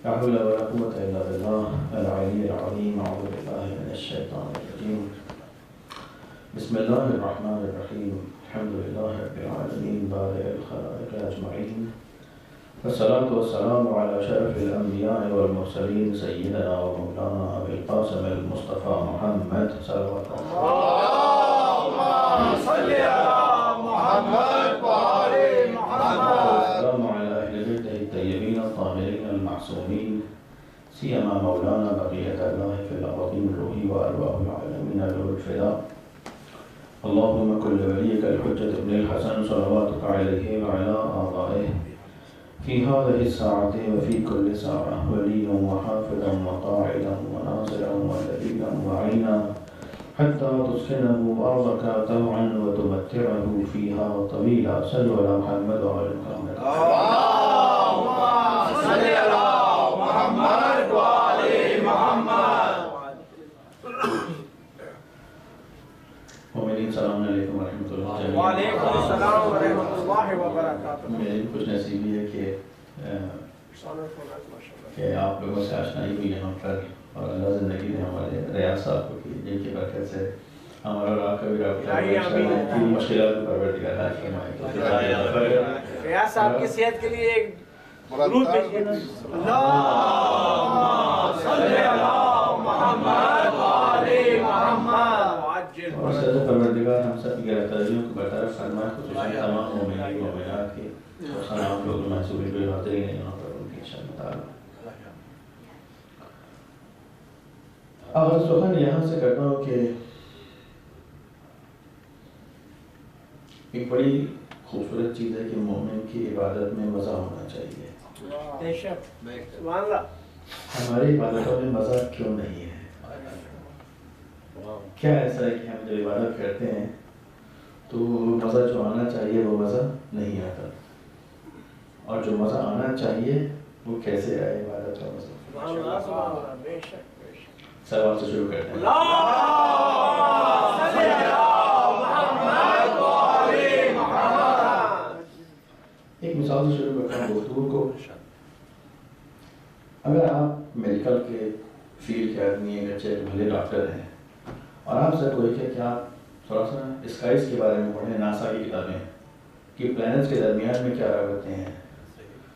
لا حول ولا قوة إلا بالله العلي العظيم. أعوذ بالله من الشيطان الرجيم. بسم الله الرحمن الرحيم. الحمد لله رب العالمين بارئ الخلائق أجمعين، والصلاة والسلام على شرف الأنبياء والمرسلين سيدنا ومولانا أبي القاسم المصطفى محمد صلوات الله. اللهم صل على محمد وآل محمد. السلام على أهل بيته الطيبين الطاهرين المعصومين، سيما مولانا بقية الله في الأراضين الروحي وأرواح العالمين له الفداء. اللهم كن لوليك الحجة ابن الحسن صلواتك عليه وعلى آبائه في هذه الساعة وفي كل ساعة وليا وحافظا وقاعدا وناصرا ودليلا وعينا، حتى تسكنه أرضك طوعا وتمتعه فيها طويلا. صلوا على محمد وعلى محمد. اللهم صل على محمد وآل محمد. مومنین السلام علیکم ورحمۃ اللہ وبرکاتہ. وعلیکم السلام ورحمۃ اللہ وبرکاتہ. میری خوش نصیبی ہے کہ آپ لوگوں سے آشنائی ہوئی یہاں پر، اور اللہ زندگی نے ہمارے ریاض صاحب کو کی، جن کی برکت سے ہمارا اور آپ کا بھی رابطہ مشکلات کو پروردگار حل فرمائے. ریاض صاحب کی صحت کے لیے ایک درود پیش کیجیے. اللہم صلی علی محمد وآل محمد. اور سر پروردگار ہم سب کی گرفتاریوں کو برطرف فرمائے، خصوصاً تمام مومنین و مومنات کی، اور سلام لوگ محسوبی بھی حاضرین ہیں یہاں پر ان کی انشاءاللہ تعالی. آغاز سخن یہاں سے کرتا ہوں کہ ایک بڑی خوبصورت چیز ہے کہ مومن کی عبادت میں مزہ ہونا چاہیے. بے شک، سبحان اللہ. ہماری عبادتوں میں مزہ کیوں نہیں ہے؟ کیا ایسا ہے کہ ہم جب عبادت کرتے ہیں تو مزہ جو آنا چاہیے وہ مزہ نہیں آتا، اور جو مزہ آنا چاہیے وہ کیسے آئے عبادت کا مزہ؟ سبحان اللہ، سبحان اللہ. بے شک، بے شک. سوال سے شروع کرتے ہیں. اللہم صلی علی محمد وآل محمد. ایک مثال سے شروع کرتا ہوں گفتگو کو. اگر آپ میڈیکل کے فیلڈ کے آدمی ہیں، اچھے بھلے ڈاکٹر ہیں، اور آپ سے کوئی کہ آپ تھوڑا سا اسکائز کے بارے میں پڑھیں، ناسا کی کتابیں کہ پلانٹس کے درمیان میں کیا رابطے ہیں،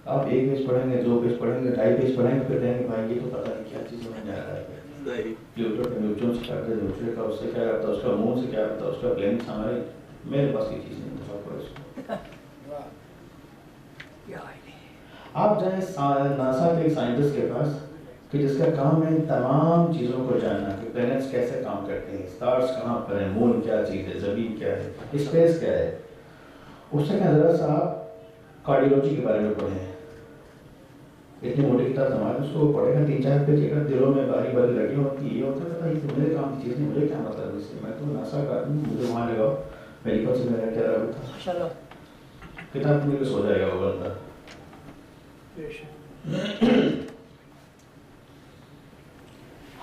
آپ ایک پیج پڑھیں گے، 2 پیج پڑھیں گے، 2.5 پیج پڑھیں گے، پھر کہیں گے بھائی یہ تو پتہ نہیں کیا چیز میں جا رہا ہے. پلوٹو کا نیوٹرون سے کیا کرتے، نیوٹرون کا اس سے کیا رابطہ، اس کا مون سے کیا رابطہ، اس کا پلانٹس ہمارے میرے پاس کی چیز نہیں دفاع کرو اس کو. آپ جائیں ناسا کے ایک سائنٹسٹ کے پاس کہ جس کا کام ہے تمام چیزوں کو جاننا کہ پلانٹس کیسے کام کرتے ہیں، اسٹارز کہاں پر ہیں، مون کیا چیز ہے، زمین کیا ہے، اسپیس کیا ہے. اس سے کہا ذرا سا آپ کارڈیولوجی کے بارے میں پڑھیں. اتنی موٹی کتاب سماج اس کو پڑھے گا 3-4 پیج، اگر دلوں میں باری باری لگی ہوتی یہ ہوتا ہے یہ تو میرے کام کی چیز نہیں، مجھے کیا مطلب اس سے، میں تو ناسا کا آدمی، مجھے وہاں لگاؤ، میڈیکل سے میرا کیا رابطہ. کتاب میں کچھ ہو جائے گا وہ بندہ.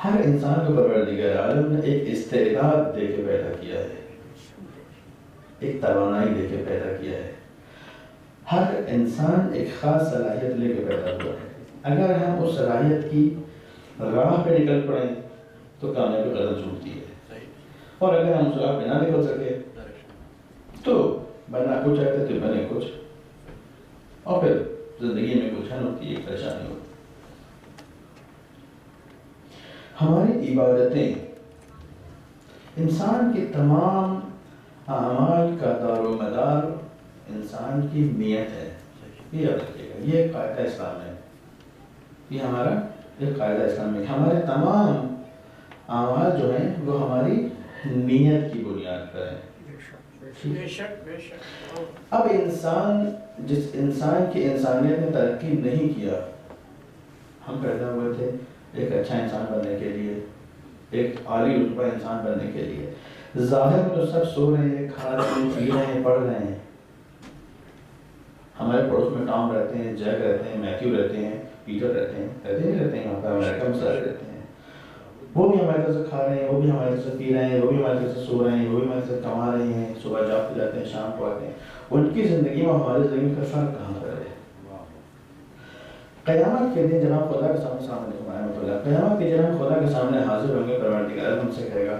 ہر انسان کو پروردگار عالم نے ایک استعداد دے کے پیدا کیا ہے، ایک توانائی دے کے پیدا کیا ہے. ہر انسان ایک خاص صلاحیت لے کے پیدا ہوا ہے. اگر ہم اس صلاحیت کی راہ پہ نکل پڑیں تو کامیابی قدم چومتی ہے، اور اگر ہم اس راہ پہ نہ نکل سکے تو بننا کچھ چاہتے تو بنے کچھ، اور پھر زندگی میں کچھ ہوتی ہے، ایک پریشانی ہوتی. ہماری عبادتیں انسان کے تمام اعمال کا دار و مدار انسان کی نیت ہے. یہ یاد رکھیے گا، یہ ایک قاعدہ اسلام ہے، یہ ہمارا ایک قاعدہ اسلام ہے. ہمارے تمام اعمال جو ہیں وہ ہماری نیت کی بنیاد پر ہیں. اب جس انسان کی انسانیت نے ترقی نہیں کیا، ہم پیدا ہوئے تھے ایک اچھا انسان بننے کے لیے، ایک عالی رتبہ انسان بننے کے لیے. ظاہر میں تو سب سو رہے ہیں، کھا رہے ہیں، پی رہے ہیں، پڑھ رہے ہیں. ہمارے پڑوس میں ٹام رہتے ہیں، جیک رہتے ہیں، میتھیو رہتے ہیں، پیٹر رہتے ہیں، یہاں پہ امریکہ میں سارے رہتے ہیں. وہ بھی ہمارے طرف سے کھا رہے ہیں، وہ بھی ہمارے طرف سے پی رہے ہیں، وہ بھی ہمارے طرف سے سو رہے ہیں، وہ بھی ہمارے طرف کما رہے ہیں، صبح جاب پہ جاتے ہیں، شام کو آتے ہیں. ان کی زندگی میں ہماری زندگی کا فرق کہاں پر ہے؟ قیامت کے دن جناب خدا کے سامنے السلام علیکم ورحمۃ اللہ، قیامت کے جناب خدا کے سامنے حاضر ہوں گے، پروردگار ہم سے کہے گا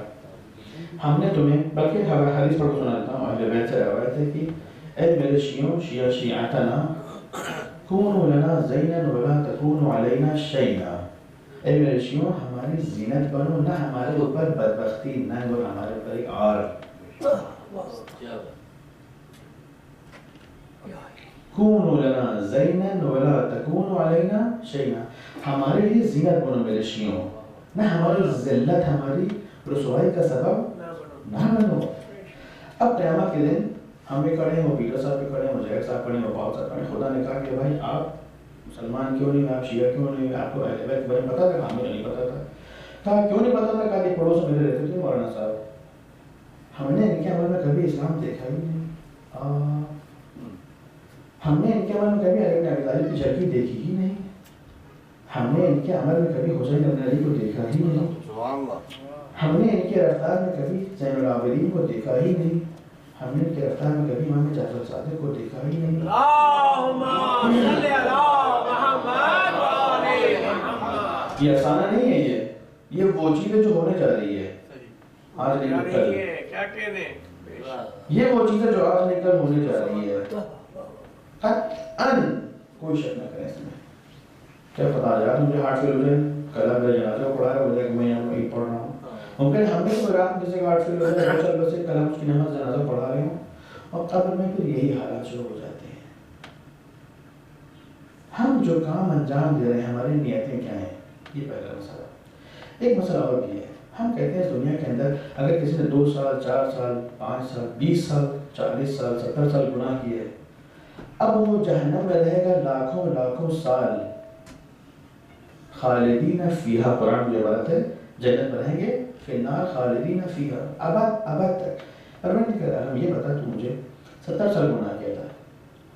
ہم نے تمہیں، بلکہ حدیث پڑھ کے سنا دیتا ہوں، اہل بیت سے روایت ہے کہ اے میرے شیعوں، شیعتنا کونوا لنا زینا ولا تکونوا علینا شیئا، اے میرے شیعوں ہماری زینت بنو، نہ ہمارے اوپر بدبختی، نہ ہمارے اوپر ایک عار۔ کونوا لنا زینا ولا تکونوا علینا شیئا، ہمارے لیے زینت بنو میرے شیعوں، نہ ہماری ذلت، ہماری رسوائی کا سبب نہ بنو۔ اب قیامت کے دن ہم بھی کھڑے ہیں، وہ پیٹر صاحب بھی کھڑے ہیں، مجاہد صاحب کھڑے ہیں، وہ پاؤ صاحب کھڑے ہیں، خدا نے کہا کہ بھائی آپ مسلمان کیوں نہیں، آپ شیعہ کیوں نہیں، آپ کو اہل بیت کے بارے میں پتا تھا؟ ہمیں نہیں پتا تھا۔ کہا کیوں نہیں پتا تھا؟ کہا کہ پڑوس میں میرے رہتے تھے مولانا صاحب، ہم نے ان کے عمل میں کبھی اسلام دیکھا ہی نہیں، ہم نے ان کے عمل میں کبھی علی بن ابی طالب کی جھلکی دیکھی ہی نہیں، ہم نے ان کے عمل میں کبھی حسین بن علی کو دیکھا ہی نہیں، ہم نے ان کے رفتار میں کبھی زین العابدین کو دیکھا ہی نہیں، ہم نے ان کے رفتار میں کبھی امام جعفر صادق کو دیکھا ہی نہیں۔ اللہم صلی علی محمد و آل محمد۔ یہ افسانہ نہیں ہے، یہ وہ چیز ہے جو ہونے جا رہی ہے آج نہیں کل، کیا کہنے، یہ وہ چیز ہے جو آج نہیں کل ہونے جا رہی ہے، قطعاً کوئی شک نہ کریں اس میں۔ کیا پتا آج رات مجھے ہارٹ فیل ہو جائے، کل آپ میرا جنازہ پڑھا رہا ہو جائے کہ میں یہاں وہی پڑھ رہا ہوں، ممکن ہم بھی کوئی رات کسی کا ہارٹ فیل ہو جائے، چل بس کل ہم اس کی نماز جنازہ پڑھا رہے ہوں اور قبر میں پھر یہی حالات شروع ہو جاتے ہیں۔ ہم جو کام انجام دے رہے ہیں ہماری نیتیں کیا ہیں، یہ پہلا مسئلہ۔ ایک مسئلہ اور بھی ہے، ہم کہتے ہیں اس دنیا کے اندر اگر کسی نے 2 سال 4 سال 5 سال 20 سال 40 سال 70 سال گناہ کیے، اب وہ جہنم میں رہے گا لاکھوں لاکھوں سال، خالدین فیہا، قرآن جو بات ہے جنت میں رہیں گے، فی النار خالدین فیہا، ابد تک۔ پر میں نہیں کہہ رہا، ہم یہ بتا تو مجھے 70 سال گناہ کیا تھا،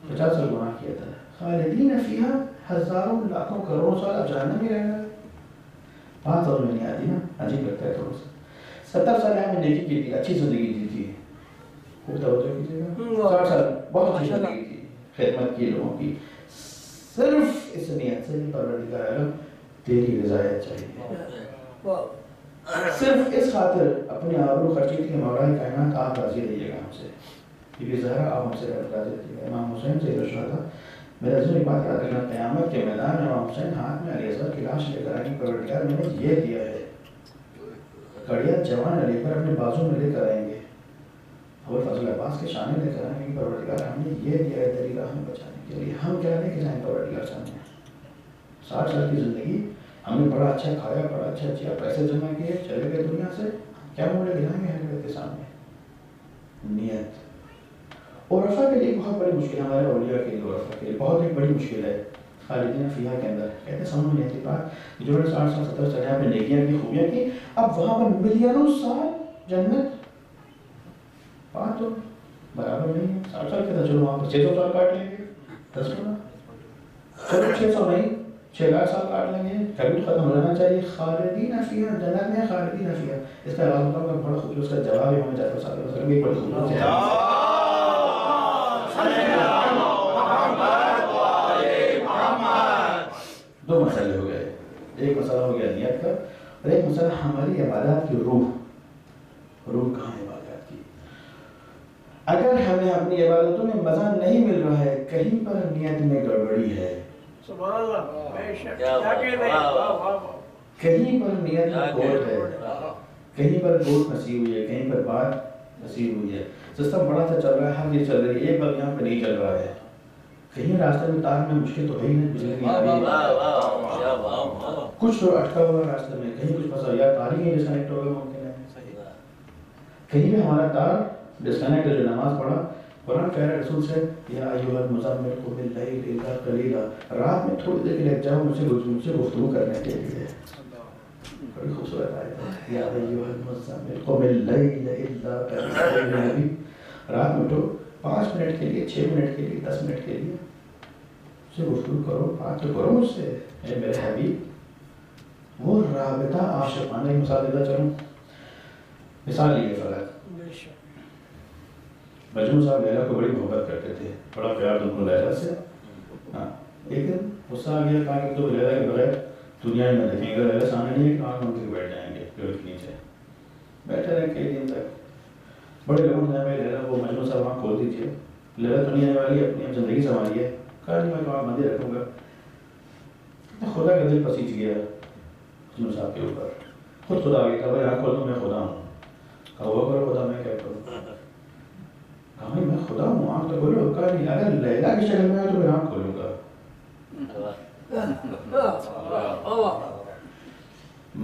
50 سال گناہ کیا تھا، خالدین فیہا ہزاروں لاکھوں کروڑوں سال اب جہنم ہی رہنا ہے۔ بات اور میں نہیں آتی نا، عجیب لگتا ہے تھوڑا سا۔ 70 سال ہم نے نیکی کی تھی، اچھی زندگی دی تھی، خوب توجہ کیجیے گا، 60 سال بہت اچھی زندگی تھی، خدمت کی لوگوں کی، صرف اس نیت سے پروردگار عالم تیری رضایت چاہیے، صرف اس خاطر اپنی آبرو خرچی کی مولا کائنات آپ راضی رہیے گا ہم سے، بی بی زہرا آپ ہم سے راضی رہیے گا۔ امام حسین سے رشوہ تھا، میرا ضرور ایک بات یاد رکھنا، قیامت کے میدان میں امام حسین ہاتھ میں علی اصغر کی لاش لے کر آئیں گے، پروردگار میں نے یہ دیا ہے، کڑیا جوان علی پر اپنے بازو میں لے کر آئیں گے، ابو الفضل عباس کے شانے لے کر آئیں گے، پروردگار ہم نے یہ دیا ہے تیری راہ میں بچانے کے لیے، ہم کیا لے کے جائیں پروردگار سامنے؟ 60 سال کی زندگی ہم نے بڑا اچھا کھایا، بڑا اچھا کیا، پیسے جمع کیے، چلے گئے دنیا سے، کیا منہ لے کے جائیں گے حضرت کے سامنے؟ نیت۔ عرفہ کے لیے بہت بڑی مشکل ہے، ہمارے اولیاء کے لیے عرفہ کے لیے بہت ایک بڑی مشکل ہے، خالدین فیہا کے اندر کہتے ہیں سمجھ نہیں آتی بات، جو نے 60 سال 70 سال یہاں پہ نیکیاں کی، خوبیاں کی، اب وہاں پر ملینوں سال جنت، بات تو برابر نہیں ہے۔ 60 سال کہتا چلو وہاں پر 600 سال کاٹ لیں گے، 10 گنا، چلو 600 نہیں 6 لاکھ سال کاٹ لیں گے، کبھی تو ختم ہو جانا چاہیے۔ خالدین فیہا، جنت میں خالدین فیہا، اس کا علاوہ بتاؤں بڑا خوبصورت، اس کا جواب ہے امام جعفر صادق وسلم کی بڑی خوبصورت ہے۔ دو مسئلے ہو گئے، ایک مسئلہ ہو گیا نیت کا، اور ایک مسئلہ ہماری عبادات کی روح کہاں ہے عبادات کی۔ اگر ہمیں اپنی عبادتوں میں مزہ نہیں مل رہا ہے، کہیں پر نیت میں گڑبڑی ہے، سبحان اللہ، بے شک، کیا کہنے، کہیں پر نیت میں گوٹ ہے، کہیں پر گوٹ پھنسی ہوئی ہے، کہیں پر بات پھنسی ہوئی ہے، سسٹم بڑا سا چل رہا ہے، ہر چیز چل رہی ہے، ایک بار یہاں پہ نہیں چل رہا ہے، کہیں راستے میں تار میں مشکل تو ہے ہی نہیں، بجلی نہیں آ رہی ہے، کچھ تو اٹکا ہوا راستے میں، کہیں کچھ پھنسا، یا تار ہی ڈسکنیکٹ ہو گیا ممکن ہے، کہیں بھی ہمارا تار ڈسکنیکٹ ہے، جو نماز پڑھا، قرآن کہہ رہا ہے رسول سے، یا ایھا المزمل قم اللیل الا قلیلا، رات میں تھوڑی دیر کے لیے جاؤ مجھ سے گفتگو کرنے کے لیے، بڑی خوبصورت آیت ہے، یا ایھا المزمل قم اللیل الا قلیلا، رات میں اٹھو 5 منٹ کے لیے، 6 منٹ کے لیے، 10 منٹ کے لیے سے گفتگو کرو، بات تو کرو مجھ سے، اے میرے حبیب۔ وہ رابطہ عاشقانہ، ایک مثال دیتا چلوں، مثال لیے فقط، مجنون صاحب لیلا کو بڑی محبت کرتے تھے، بڑا پیار دونوں لیلا سے، ہاں ایک دن غصہ آ گیا، کہا کہ تو لیلا کے بغیر دنیا میں دیکھیں گے، لیلا سامنے نہیں ہے کہ آنکھ ان کے بیٹھ جائیں گے پیڑ کے نیچے. بیٹھے رہے کئی دن تک. بڑے لوگوں نے بھائی لیلا وہ مجموعہ صاحب وہاں کھول دیجیے، لیلا تو نہیں آنے والی ہے، اپنی اب زندگی سنبھالیے. کہا نہیں میں تو آپ بندے رکھوں گا. خدا کا دل پسیج گیا مجموعہ صاحب کے اوپر. خود خدا آ گیا، کہا بھائی آنکھ کھول دو، میں خدا ہوں. کہا ہوا کرو خدا، میں کیا کروں. کہا بھائی میں خدا ہوں، آنکھ تو کھولو. کہا نہیں اگر لیلا کی شکل میں ہے تو میں آنکھ کھولوں گا.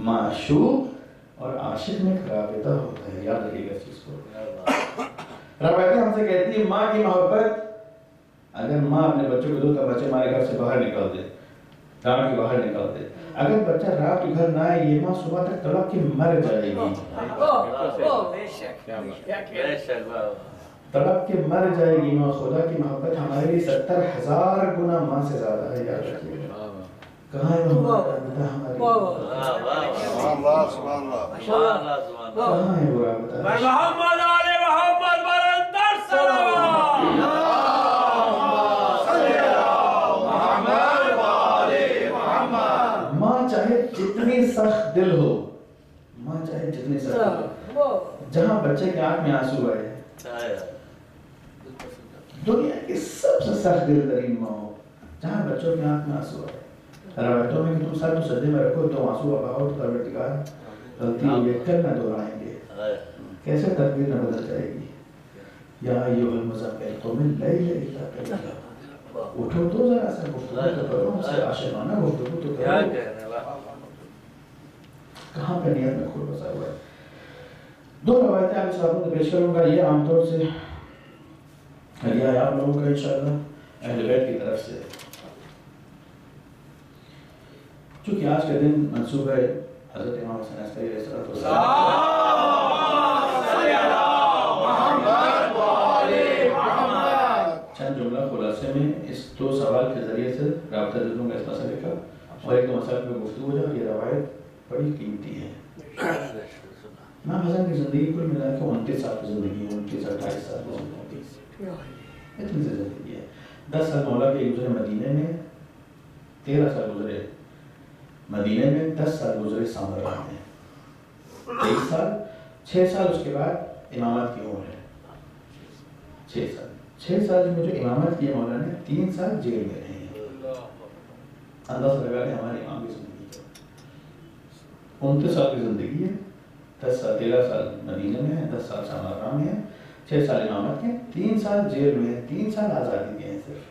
معشوق اور عاشق میں رابطہ ہوتا ہے، یاد رکھیے گا اس چیز کو. روایتیں ہم سے کہتی ہیں ماں کی محبت، اگر ماں اپنے بچوں کو دو تو بچے ہمارے گھر سے باہر نکال دے، رات کے باہر نکال دے. اگر بچہ رات کے گھر نہ آئے یہ ماں صبح تک تڑپ کے مر جائے گی، تڑپ کے مر جائے گی ماں. خدا کی محبت ہمارے لیے 70,000 گنا ماں سے زیادہ ہے، یاد رکھیے. کہاں ہے وہ رابطہ ہماری؟ کہاں ہے وہ رابطہ؟ محمد علی محمد برندر ماں چاہے جتنی سخت دل ہو، ماں چاہے جتنی سخت دل ہو، جہاں بچے کے آنکھ میں آنسو آئے، دنیا کی سب سے سخت دل ترین ماں ہو، جہاں بچوں کے آنکھ میں آنسو آئے. روایتوں میں کہ تم سر تو سجدے میں رکھو تو آنسو بہاؤ تو پروردگار غلطی ہوئی ہے کل نہ دہرائیں گے. کیسے تقدیر نہ بدل جائے گی. یا ایھا المزمل قم اللیل الا قلیلا. اٹھو تو ذرا سا گفتگو تو کرو، ہم سے عاشقانہ گفتگو تو کرو. کہاں پہ نیت میں کھول بسا ہوا ہے. 2 روایتیں آپ اس وقت پیش کروں گا. یہ عام طور سے ہدیہ ہے آپ لوگوں کا انشاءاللہ اہل بیت کی طرف سے. چونکہ آج کا دن منسوب ہے حضرت امام حسن عسکری علیہ السلام. چند جملہ خلاصے میں اس 2 سوال کے ذریعے سے رابطہ دل دوں گا اس مسئلے کا، اور ایک 2 مسائل پہ گفتگو ہو جائے. یہ روایت بڑی قیمتی ہے. امام حسن کی زندگی کل ملا کے 29 سال کی زندگی ہے، 29-28 سال کی زندگی، اتنی سی زندگی ہے. 10 سال مولا کے گزرے مدینے میں، 13 سال گزرے مدینے میں، 10 سال گزرے سامرا میں، 23 سال. 6 سال اس کے بعد امامت کی عمر ہے. 6 سال میں جو امامت کی مولا نے 3 سال جیل میں رہے ہیں. اندازہ لگا لیں ہمارے امام کی زندگی کا. 29 سال کی زندگی ہے، 13 سال مدینے میں ہے، 10 سال سامرا میں ہے، 6 سال امامت کے، 3 سال جیل میں ہے، 3 سال آزادی کے ہیں صرف.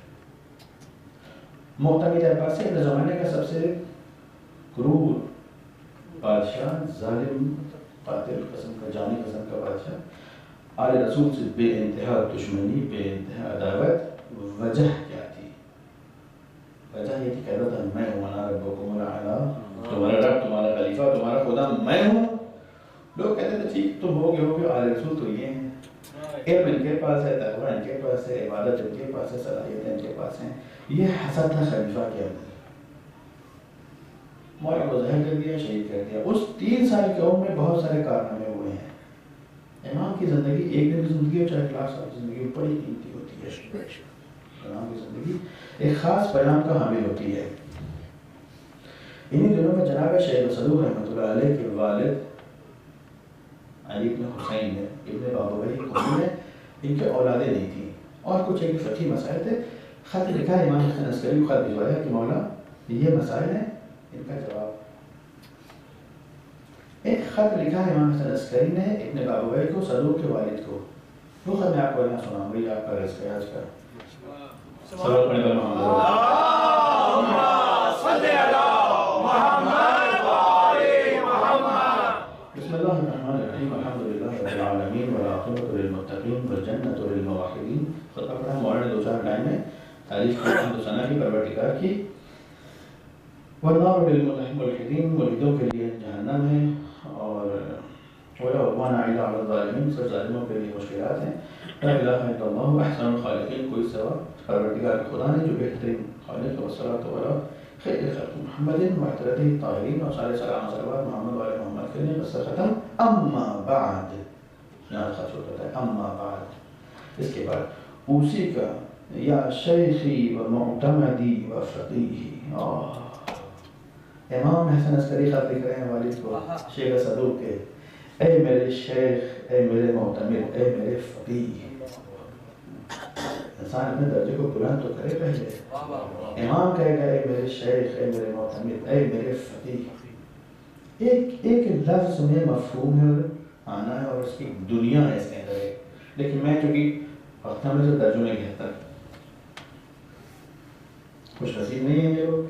معتمد اعتبار سے اپنے زمانے کا سب سے کرور بادشاہ، ظالم، قاتل قسم کا، جانی قسم کا بادشاہ، آل رسول سے بے انتہا دشمنی، بے انتہا عداوت. وجہ کیا تھی؟ وجہ یہ تھی کہتا تھا میں ہوں انا ربکم الاعلی، تمہارا رب، تمہارا خلیفہ، تمہارا خدا میں ہوں. لوگ کہتے تھے ٹھیک تم ہوگے آل رسول تو یہ ہیں، علم ان کے پاس ہے، تقویٰ ان کے پاس ہے، عبادت ان کے پاس ہے، صلاحیتیں ان کے پاس ہیں. یہ حسد تھا خلیفہ کے اندر. مولا کو ظاہر کر دیا، شہید کر دیا. اس 3 سال کے عمر میں بہت سارے کارنامے ہوئے ہیں. امام کی زندگی ایک دن کی زندگی ہو چاہے 1 لاکھ سال کی زندگی بڑی قیمتی ہوتی ہے. امام کی زندگی ایک خاص پیغام کا حامل ہوتی ہے. انہی دنوں میں جناب شیخ صدوق رحمۃ اللہ علیہ کے والد علی بن حسین ابن بابویہ قومی میں ان کے اولادیں نہیں تھیں اور کچھ ایک فقہی مسائل تھے. خط لکھا امام حسن عسکری کو، خط بھجوایا کہ مولا یہ مسائل ہیں، ان کا جواب. ایک خط لکھا ہے امام حسن عسکری نے ابن بابویہ کو، صدوق کے والد کو. وہ خط میں آپ کو یہاں سناؤں گا، آپ کا رزق ہے آج کا. صلوات پڑھیں گے محمد. اللہم صل علی محمد و آل محمد. بسم اللہ الرحمن الرحیم. الحمدللہ رب العالمین والعاقبۃ للمتقین والجنۃ للموحدین. خطبہ پڑھا مولا نے 2-4 لائن میں تعریف کی، حمد و ثنا کی، پروردگار کی. والنار للملحدین، ملحدوں کے لیے جہنم ہے، اور ولا عدوان الا علی الظالمین، سب ظالموں کے لیے مشکلات ہیں. لا الہ الا اللہ احسن الخالقین، کوئی سوا پروردگار کے خدا نے جو بہترین خالق. والصلاۃ علی خیر خلق محمد وعطرته الطاہرین، اور سارے سلام و صلوات محمد و آل محمد کے لیے. بس ختم. اما بعد، یہاں خاص ہوتا ہے اما بعد، اس کے بعد اوصی کا یا شیخی و معتمدی و فقیہی. امام حسن عسکری خط لکھ رہے ہیں والد کو، شیخ صدوق کے، اے میرے شیخ، اے میرے معتمد، اے میرے فقیہ. انسان اپنے درجے کو بلند تو کرے پہلے. امام کہے گا اے میرے شیخ، اے میرے معتمد، اے میرے فقیہ. ایک لفظ میں مفہوم ہے آنا ہے اور اس کی دنیا ہے اس کے اندر ہے. لیکن میں چونکہ وقت میں سے ترجمے کہتا خوش نصیب نہیں ہے یہ لوگ.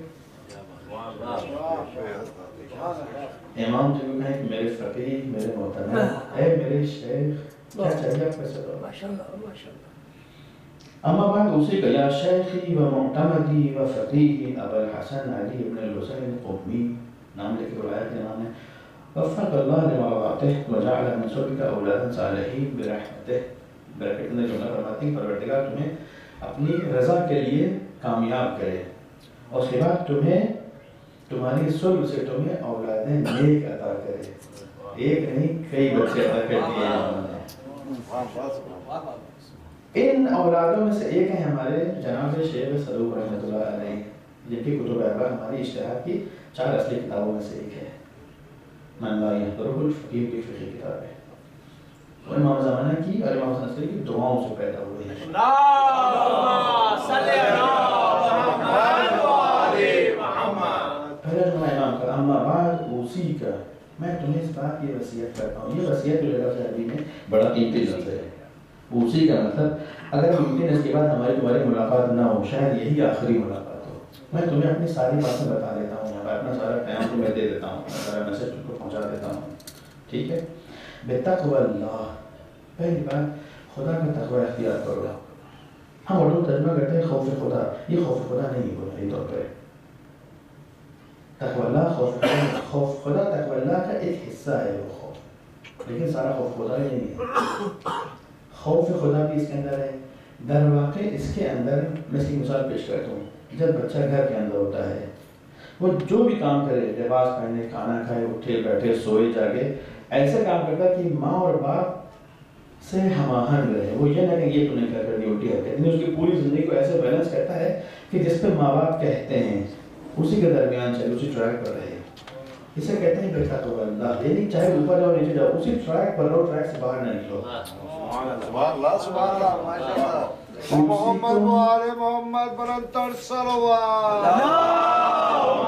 امام جو کہیں کہ میرے فقیہ، میرے معتمد، اے میرے شیخ، کیا چاہیے آپ کیسے دو. اما بعد اسی کا یا شیخی و معتمدی و فقیہ ابو الحسن علی ابن الحسین قمی، نام لے کے بلایا کہ امام نے وفق اللہ لمرضاتہ وجعل من صلبک اولادا صالحین برحمتہ. بریکٹ میں جملہ فرماتی ہیں پروردگار تمہیں اپنی رضا کے لیے کامیاب کرے اور اس کے بعد تمہیں تمہاری صلب سے تمہیں اولاد نیک عطا کرے. ایک نہیں کئی بچے عطا کر دیے انہوں نے. ان اولادوں میں سے ایک ہے ہمارے جناب شیخ صدوق رحمۃ اللہ علیہ، جن کی کتب اربع ہماری اشتہار کی 4 اصلی کتابوں میں سے ایک ہے. من لا يحضره الفقيه کی فقہ کتاب ہے. وہ امام زمانہ کی اور امام حسن عسکری کی دعاؤں سے پیدا ہوئے ہیں. اللہم صلی علی محمد و آل محمد. پہلا جملہ امام کا اما بعد اوصی کا، میں تمہیں اس بات کی وصیت کرتا ہوں. یہ وصیت جو لفظ عربی میں بڑا قیمتی لفظ ہے. اوصی کا مطلب اگر ممکن ہے اس کے بعد ہماری تمہاری ملاقات نہ ہو، شاید یہی آخری ملاقات ہو، میں تمہیں اپنی ساری باتیں بتا دیتا ہوں، میں اپنا سارا پیغام تمہیں دے دیتا ہوں، اپنا سارا میسج تم کو پہنچا دیتا ہوں. ٹھیک ہے. بتقوی اللہ، پہلی بات خدا کا تقوی اختیار کرو. ہم اردو ترجمہ کرتے ہیں خوف خدا، یہ خوف خدا نہیں بنیادی طور پہ. تقوی اللہ خوف خدا تقوی اللہ کا ایک حصہ ہے وہ خوف، لیکن سارا خوف خدا ہی نہیں ہے. خوف خدا بھی اس کے اندر ہے. در واقع اس کے اندر میں اس کی مثال پیش کرتا ہوں. جب بچہ گھر کے اندر ہوتا ہے وہ جو بھی کام کرے، لباس پہنے، کھانا کھائے، اٹھے بیٹھے سوئے جاگے، ایسے کام کرتا ہے کہ ماں اور باپ سے ہم آہنگ رہے. وہ یہ نہ کہ یہ تو نے کیا کر دی الٹی حرکت، یعنی اس کی پوری زندگی کو ایسے بیلنس کرتا ہے کہ جس پہ ماں باپ کہتے ہیں اسی کے درمیان چلے، اسی ٹریک پر رہے. اسے کہتے ہیں بیٹا تو اللہ، یعنی چاہے اوپر جاؤ نیچے جاؤ اسی ٹریک پر رہو، ٹریک سے باہر نہ نکلو. سبحان اللہ سبحان اللہ ماشاءاللہ. محمد و آل محمد بلندتر صلوات. اللہم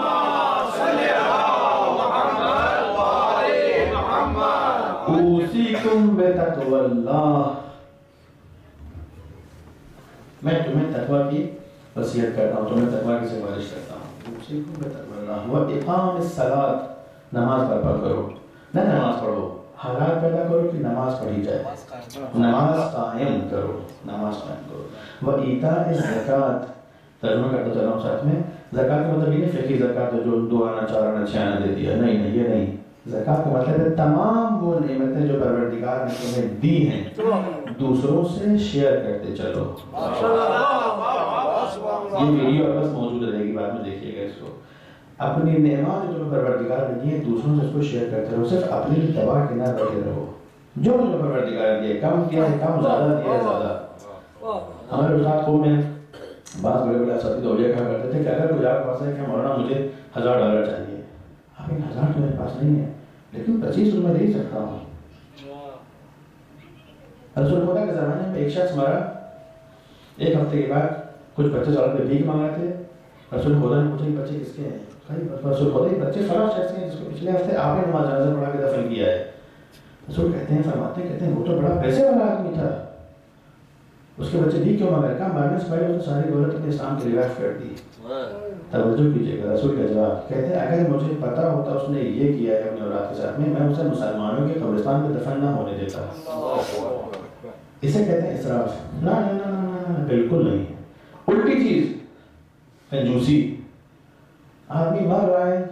صلی علی محمد و آل محمد. اوصیکم بتقوی اللہ، میں تمہیں تقوی کی وصیت کرتا ہوں، تمہیں تقوی کی سفارش کرتا ہوں. اوصیکم بتقوی اللہ و اقام الصلاۃ، نماز برپا کرو. نہ نماز پڑھو، حالات پیدا کرو کہ نماز پڑھی جائے. نماز قائم کرو، نماز قائم کرو. و ایتاء الزکوٰۃ، ترجمہ کرتا چلا ہوں ساتھ میں. زکوٰۃ کا مطلب یہ نہیں فقہی زکوٰۃ جو 2 آنا 4 آنا 6 آنا دے دیا، نہیں نہیں یہ نہیں. زکوٰۃ کا مطلب ہے تمام وہ نعمتیں جو پروردگار نے تمہیں دی ہیں دوسروں سے شیئر کرتے چلو. یہ ویڈیو آپ پاس موجود رہے گی، بعد میں دیکھیے گا اس کو. اپنی نعمت جو تمہیں پروردگار نے دی ہیں دوسروں سے اس کو شیئر کرتے رہو، صرف اپنی بھی تباہ کے نہ بیٹھے رہو. جو تمہیں پروردگار نے دیا، کم کیا ہے کم، زیادہ دیا ہے زیادہ. ہمارے استاد کو میں بعض بڑے بڑے اساتذہ اولیاء کہا کرتے تھے کہ اگر کوئی آپ کے پاس ہے کہ مولانا مجھے $1000 چاہیے، اب ان 1000 تو میرے پاس نہیں ہے لیکن 25 میں دے سکتا ہوں. رسول خدا کے زمانے میں ایک شخص مرا، 1 ہفتے کے بعد کچھ بچے سڑک پہ بھیک مانگ رہے تھے. رسول خدا نے پوچھا یہ بچے کس کے ہیں؟ رسول خدا یہ بچے فلاں شخص ہیں جس کو پچھلے ہفتے آپ نے نماز جنازہ پڑھا کے دفن کیا ہے. رسول کہتے ہیں فرماتے ہیں وہ تو بڑا پیسے والا آدمی تھا، اس کے بچے بھی کیوں مانگ رہے؟ کہا مرنے سے پہلے اس نے ساری دولت اپنے اسلام کے لیے وقف کر دی. توجہ کیجیے گا رسول کا جواب. کہتے ہیں اگر مجھے پتا ہوتا اس نے یہ کیا ہے اپنے اولاد کے ساتھ میں اسے مسلمانوں کے قبرستان میں دفن نہ ہونے دیتا. اسے کہتے ہیں اسراف. نہ بالکل نہیں، الٹی چیز کنجوسی. آدمی مر رہا ہے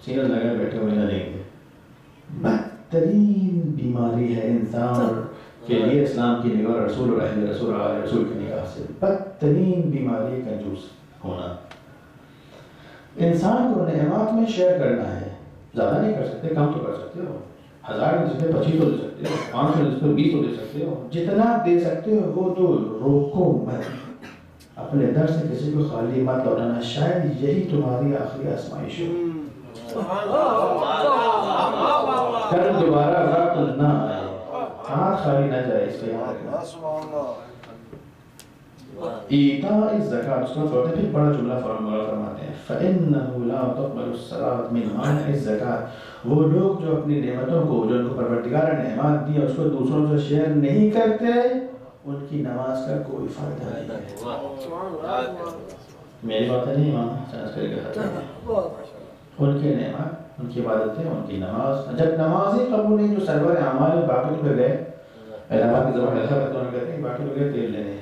سینہ لگا بیٹھے ہوئے نہ دیں گے. بدترین بیماری ہے انسان کے لیے اسلام کی نگاہ رسول اور اہل رسول اور آل رسول کی نگاہ سے بدترین بیماری کنجوس ہونا. انسان کو نعمات میں شیئر کرنا ہے. زیادہ نہیں کر سکتے، کم تو کر سکتے ہو. 1000 دے سکتے 25 تو دے سکتے ہو، 500 دے سکتے ہو 20 تو دے سکتے ہو. جتنا دے سکتے ہو وہ تو روکو مت. اپنے در سے کسی کو خالی مت لوٹانا، شاید یہی تمہاری آخری آزمائش ہو۔ کل دوبارہ وقت نہ آئے، ہاتھ خالی نہ جائے، اس پہ یاد رکھنا۔ ایتاء الزکاة، اس کو پڑھتے پھر بڑا جملہ فرماتے ہیں فَإِنَّهُ لَا تُقْبَلُ الصَّلَاةُ مِنْ مَانِعِ الزَّكَاةِ، وہ لوگ جو اپنی نعمتوں کو، جو ان کو پروردگار نے نعمت دی اس کو دوسروں سے شیئر نہیں کرتے، ان کی نماز کا کوئی فائدہ نہیں ہے۔ میری بات نہیں، امام حسن عسکری کا خطہ ہے۔ ان کی نعمت، ان کی عبادتیں، ان کی نماز، جب نماز ہی قبول نہیں، جو سرور اعمال باقی تو گئے، الہباد کی زبان ایسا کرتے ہیں، کہتے ہیں باقی تو گئے تیل لینے،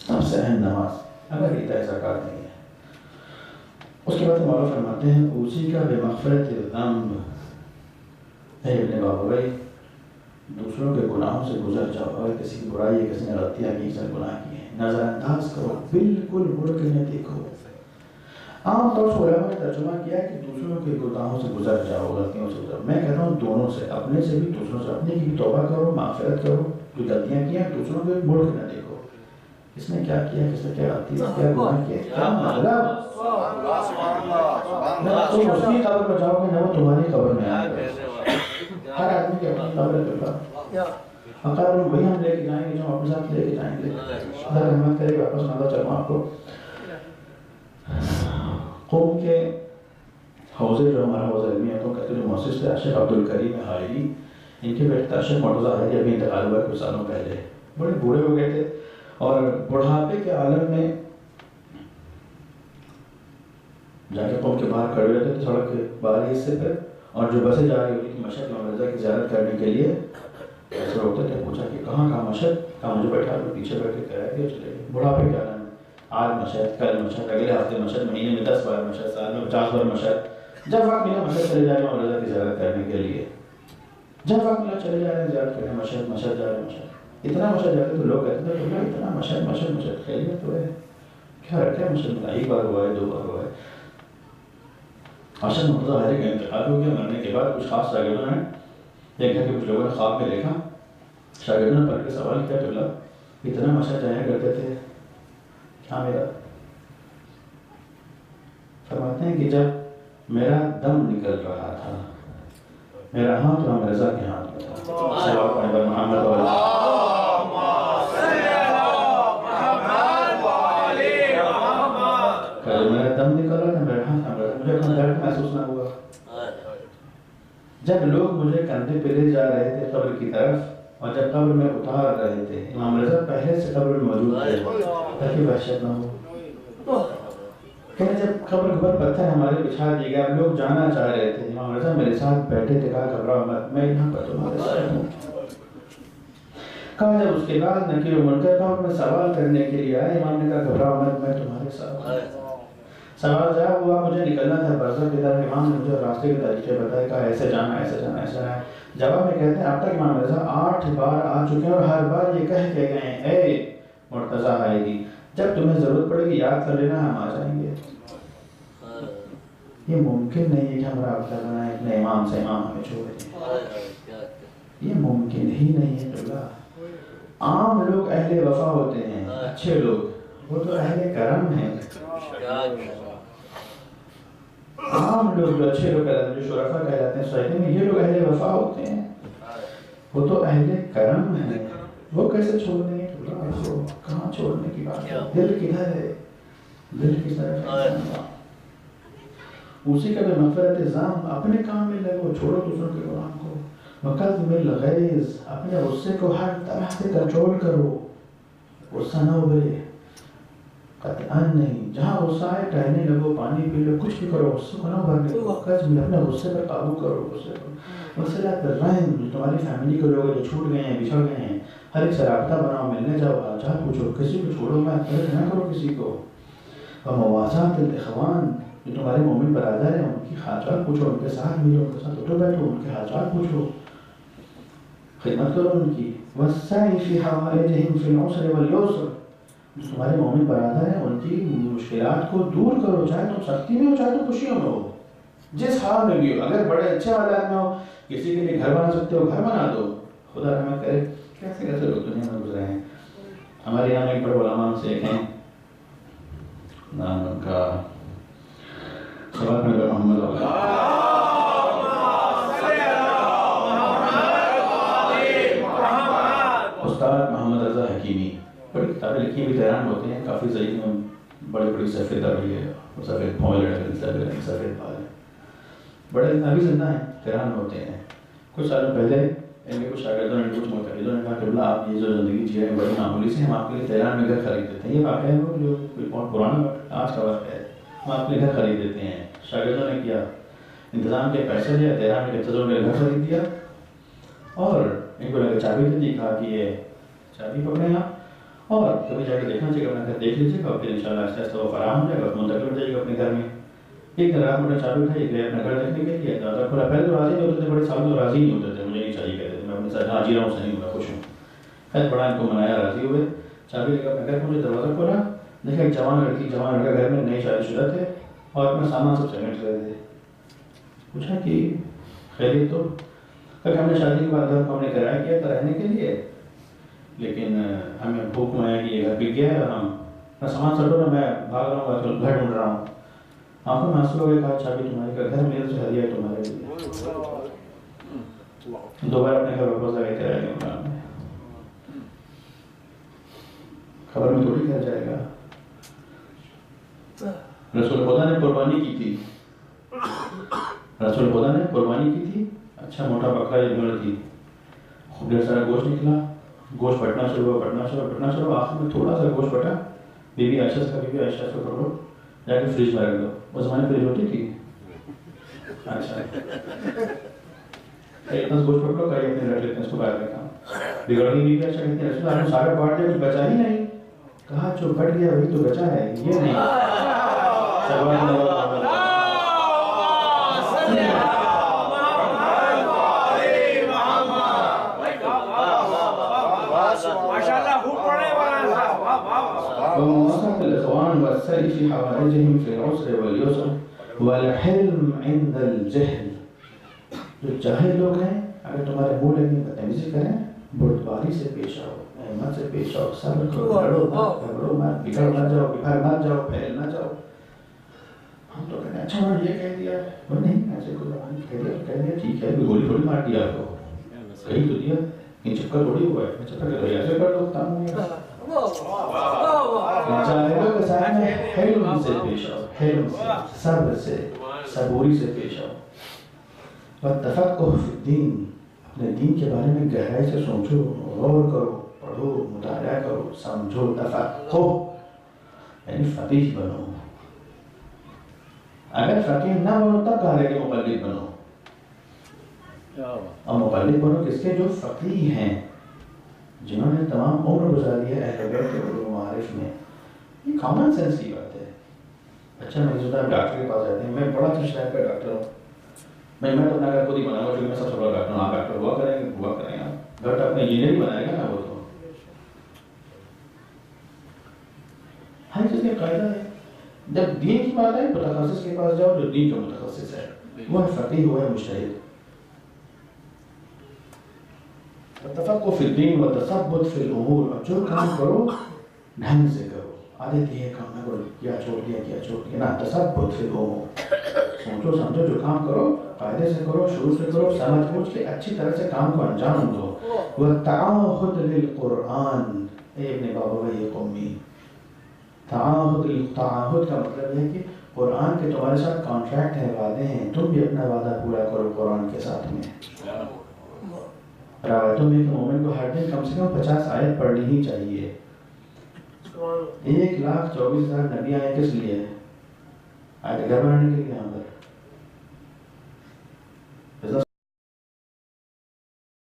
سب سے اہم نماز، اگر ایتاء زکاة نہیں ہے۔ اس کے بعد مولا فرماتے ہیں اسی کا بمغفرت الذنب، اے ابن بابوئی دوسروں کے گناہوں سے گزر جاؤ، اگر کسی کی برائی ہے، کسی نے غلطیاں کی، کسی نے گناہ کیے ہیں، نظر انداز کرو، بالکل مڑ کے نہ دیکھو۔ عام طور سے علماء نے ترجمہ کیا ہے کہ دوسروں کے گناہوں سے گزر جاؤ، غلطیوں سے گزر۔ میں کہتا ہوں دونوں سے، اپنے سے بھی دوسروں سے، اپنے کی بھی توبہ کرو، مغفرت کرو، جو غلطیاں کی ہیں، دوسروں کے مڑ کے نہ دیکھو، کس نے کیا کیا، کس نے کیا غلطی کیا، گناہ کیا، کیا مطلب نہ تم اس کی قبر میں جاؤ گے، نہ وہ تمہاری قبر میں آئے گا۔ ہر آدمی کی اپنی قبر ہے، قبر وہی ہم لے کے جائیں گے جو اپنے ساتھ لے کے جائیں گے۔ اللہ رحمت کرے، واپس نظر چلوں آپ کو۔ قوم کے حوزے جو ہمارا حوزہ علمیتوں کا جو مؤسس تھے شیخ عبدالکریم حائری، ان کے بیٹے تھا شیخ مرتضیٰ حائری، ابھی انتقال ہوا کچھ سالوں پہلے، بڑے بوڑھے ہو گئے تھے اور بڑھاپے کے عالم میں جا کے قوم کے باہر کھڑے رہتے تھے سڑک کے باہری حصے پہ، اور جو بسیں جا رہی ہوتی تھی مشہد امام رضا کی زیارت کرنے کے لیے ایسے روکتے تھے، پوچھا کہ کہاں مشہد، کہاں مجھے بیٹھا تو پیچھے بیٹھ کے کہہ رہے تھے چلے گئے۔ بڑھاپے کے عالم میں آج مشہد، کل مشہد، اگلے ہفتے مشہد، مہینے میں 10 بار مشہد، سال میں 50 بار مشہد، جب وقت ملا مشہد چلے جا رہے ہیں امام رضا کی زیارت کرنے کے لیے، جب وقت ملا چلے جا رہے ہیں زیارت کرنے، مشہد مشہد جا رہے ہیں مشہد، اتنا مشہد جاتے تو لوگ کہتے تھے کہ اتنا مشہد مشہد مشہد خیریت تو ہے، کیا رکھا ہے مشہد میں، ایک بار ہوا ہے، 2 بار ہوا ہے۔ ارشد مرتضیٰ حائری کا انتقال ہو گیا، مرنے کے بعد کچھ خاص شاگردوں نے دیکھا کہ کچھ لوگوں نے خواب میں دیکھا، شاگردوں نے پڑھ کے سوال کیا کہ اللہ اتنا مشہد جایا کرتے تھے کیا میرا؟ فرماتے ہیں کہ جب میرا دم نکل رہا تھا، میرا ہاتھ امام رضا کے ہاتھ میں تھا، صلی اللہ علیہ محمد جب میرا دم نکل رہا تھا میرا ہاتھ امام رضا، مجھے اپنا درد محسوس نہ ہوا۔ جب لوگ مجھے کندھے پہ لے جا رہے تھے قبر کی طرف، اور جب قبر میں اتار رہے تھے، امام رضا پہلے سے قبر میں موجود تھے تاکہ وحشت نہ ہو۔ کہتے جب قبر کے اوپر پتھر ہمارے بچھا دیے گئے، اب لوگ جانا چاہ رہے تھے، امام رضا میرے ساتھ بیٹھے تھے، کہا گھبراؤ مت، میں یہاں پر تمہارے ساتھ ہوں۔ کہا جب اس کے بعد نکیر و منکر قبر میں سوال کرنے کے لیے آئے، امام نے کہا گھبراؤ مت، میں تمہارے ساتھ ہوں۔ سوال جواب ہوا، مجھے نکلنا تھا برزخ کی طرف، امام نے مجھے راستے کے طریقے بتائے، کہا ایسے جانا ایسے جانا ایسے جانا۔ جواب میں کہتے ہیں اب تک امام رضا 8 بار آ چکے ہیں اور ہر بار یہ کہہ کے گئے ہیں اے مرتضیٰ حائری جب تمہیں ضرورت پڑے گی یاد کر لینا، ہم آ جائیں گے۔ یہ ممکن نہیں ہے کہ ہم رابطہ بنائیں اپنے امام سے، امام ہمیں چھوڑ دیں، یہ ممکن ہی نہیں ہے۔ اللہ عام لوگ اہل وفا ہوتے ہیں، اچھے لوگ، وہ تو اہل کرم ہیں۔ عام لوگ جو اچھے لوگ کہلاتے ہیں، جو شرفا کہلاتے ہیں سوسائٹی میں، یہ لوگ اہل وفا ہوتے ہیں، وہ تو اہل کرم ہیں، وہ کیسے چھوڑ دیں گے؟ کہاں چھوڑنے کی بات ہے؟ دل کدھر ہے؟ دل کس طرف ہے؟ اسی کا بھی مغفرت ذنب، اپنے کام میں لگو، چھوڑو دوسروں کے گناہ کو۔ وَقَظْمِ الْغَيْظِ، اپنے غصے کو ہر طرح سے کنٹرول کرو، غصہ نہ ابھرے، قطعاً نہیں، جہاں غصہ آئے ٹہلنے لگو، پانی پی لو، کچھ بھی کرو، غصے کو نہ ابھرنے دو، قَظْمِ اپنے غصے پر قابو کرو، غصے پر وصلۃ الرحم، جو تمہاری فیملی کے لوگ جو چھوٹ گئے ہیں، بچھڑ گئے ہیں، ہر ایک سے رابطہ بناؤ، ملنے جاؤ، حالچال پوچھو، کسی کو چھوڑو مت، نہ کرو کسی کو۔ وَمَوَاسَاةِ الْإِخْوَانِ، جو تمہارے مومن برادر ہیں ان کی حالچال پوچھو، ان کے ساتھ ملو، ان کے ساتھ اٹھو بیٹھو، ان کے حالچال پوچھو، خدمت کرو ان کی۔ وَالسَّعِي فِي حَوَائِجِهِمْ فِي الْعُسْرِ وَالْيُسْرِ، جو تمہارے مومن برادر ہیں ان کی مشکلات کو دور کرو، چاہے تم سختی میں ہو چاہے تم خوشیوں میں ہو، جس حال میں بھی ہو، اگر بڑے اچھے حالات میں ہو، کسی کے لیے گھر بنا سکتے ہو گھر بنا دو، خدا رحمت کرے۔ کیسے کیسے لوگ دنیا میں گزرے ہیں، ہمارے یہاں ایک بڑے علماء سے ایک ہیں، نام ان کا سبق نگر محمد استاد محمد رضا حکیمی، بڑی کتابیں لکھی ہوئی تیران ہوتے ہیں، کافی ضعیف میں بڑی بڑی سفید داڑھی ہے، سفید پھول ہے، سفید بال ہے، بڑے ابھی زندہ ہیں، تیران ہوتے ہیں۔ کچھ سالوں پہلے ان کے کچھ شاگردوں نے کچھ معتقدوں نے کہا کہ اللہ آپ یہ جو زندگی جی رہے ہیں بڑی معمولی سے، ہم آپ کے لیے تیران میں گھر خرید دیتے ہیں۔ یہ واقعہ ہے وہ جو کوئی بہت پرانا وقت آج کا وقت ہے، ہم آپ کے لیے گھر خرید دیتے ہیں۔ شاگردوں نے کیا انتظام کے پیسے لیا، تیران میں انتظام میں گھر خرید دیا اور ان کو لگا چابی دے دی، کہا کہ یہ چابی پکڑیں آپ اور کبھی جا کے دیکھنا چاہیے، اپنا گھر دیکھ لیجیے گا، پھر انشاءاللہ آہستہ آہستہ وہ فراہم ہو جائے گا، منتقل ہو جائے گا اپنے گھر میں۔ ایک دن رات میں چابی اٹھائی گئے اپنا گھر دیکھنے کے لیے، دروازہ کھولا، پہلے تو راضی نہیں ہوتے تھے، بڑے سال تو راضی نہیں ہوتے تھے، مجھے نہیں چاہیے کہتے تھے، میں اپنے ساتھ جی رہا ہوں، صحیح ہوں، میں خوش ہوں۔ خیر بڑا ان کو منایا، راضی ہوئے، چابی لے کر اپنے گھر پہنچے، دروازہ کھولا، دیکھا ایک جوان لڑکا گھر میں نئی شادی شدہ تھے اور اپنا سامان سب سمیٹ رہے تھے۔ پوچھا کہ خیریت تو؟ کہ ہم نے شادی کے بعد گھر کو ہم نے کرایہ کیا تھا رہنے کے لیے، لیکن ہمیں حکم آیا کہ یہ گھر بک گیا ہے اور ہم اپنا سامان سٹو نا، میں بھاگ رہا ہوں، آج کل گھر ڈھونڈ رہا ہوں۔ آنکھوں میں آنسو ہو گئے، کہا چابی تمہاری کا گھر میرے سے ہدیہ ہے تمہارے لیے۔ دوبارہ اپنے گھر واپس آ گئے کرایہ کے مکان میں۔ خبر میں تھوڑی گھر جائے گا، رسول خدا نے قربانی کی تھی، رسول خدا نے قربانی کی تھی، اچھا موٹا بکرا ایک بھیڑ تھی، خوب ڈھیر سارا گوشت نکلا، گوشت پھٹنا شروع ہوا، آخر میں تھوڑا سا گوشت پھٹا، بی بی عائشہ کو پکڑو جا کے فریج میں رکھ دو۔ اس زمانے فریج ہوتی تھی، اچھا اتنا گوشت پکڑو، کہیں اپنے رکھ لیتے ہیں اس کو باہر رکھا، بگڑ گئی بی بی عائشہ کہتی ہیں رسول اللہ نے سارا کاٹ دیا، کچھ بچا ہی نہیں۔ کہا جو بٹ گیا وہی تو بچا ہے، یہ نہیں۔ ومواصلة الإخوان والسعي في حوائجهم في العسر واليسر والحلم عند الجهل۔ جو جاہل لوگ ہیں اگر تمہارے منہ لگنے بدتمیزی کریں، بردباری سے پیش آؤ، احمد سے پیش آؤ، صبر کرو، لڑو مت، گھبرو مت، بگڑ مت جاؤ، بکھر مت جاؤ، پھیل نہ جاؤ۔ ہم تو کہتے ہیں اچھا انہوں نے یہ کہہ دیا، وہ نہیں ایسے کوئی کہہ دیا ٹھیک ہے، گولی تھوڑی مار دیا آپ کو، کہیں تو دیا، یہ چپکا تھوڑی ہوا ہے، چپکا کہ ایسے کر دو کام ہو گیا۔ جاہلوں کے سامنے حلم سے پیش آؤ، حلم سے، صبر سے، صبوری سے پیش آؤ۔ وَالتَّفَقُّهُ فِي الدِّينِ، اپنے دین کے بارے میں گہرائی سے سوچو، غور کرو، پڑھو، مطالعہ کرو، سمجھو۔ تفقہ یعنی فقیہ بنو، اگر فقیہ نہ بنو تب کہا ہے کہ مقلد بنو، اور مقلد بنو کس کے؟ جو فقیہ ہیں، جنہوں نے تمام عمر گزاری ہے اہل بیت کے علوم و معارف میں۔ یہ کامن سینس کی بات ہے۔ اچھا مریض ہوتا ہے ڈاکٹر کے پاس جاتے ہیں، میں بڑا اچھا شہر کا ڈاکٹر ہوں، میں تو اپنا گھر خود ہی بناؤں گا کیونکہ میں سب سے بڑا ڈاکٹر ہوں۔ آپ ڈاکٹر ہوا کریں گے آپ، گھر اپنے انجینئر ہی بنائے گا نا، وہ تو ہر چیز کا قاعدہ ہے۔ جب دین کی بات ہے متخصص کے پاس جاؤ، جو دین کا متخصص ہے، وہ ہے فقیہ، وہ ہے مجتہد۔ التفقہ فی الدین والتثبت فی الامور، اور جو کام کرو ڈھنگ سے کرو، آدھے یہ کام نہ کرو، کیا چھوڑ دیا نا، تثبت فی الامور، سوچو سمجھو، جو کام کرو قاعدے سے کرو، شروع سے کرو، سمجھ بوجھ کے اچھی طرح سے کام کو انجام دو۔ والتعاہد للقرآن، اے ابن بابا وہی قومی، تعاہد کا مطلب ہے کہ قرآن کے تمہارے ساتھ کانٹریکٹ ہے، وعدے ہیں، تم بھی اپنا وعدہ پورا کرو قرآن کے ساتھ میں۔ روایتوں میں کہ مومن کو ہر دن کم سے کم 50 آیت پڑھنی ہی چاہیے۔ 1,24,000 نبی آئے کس لیے؟ آیت گھر بنانے کے لیے؟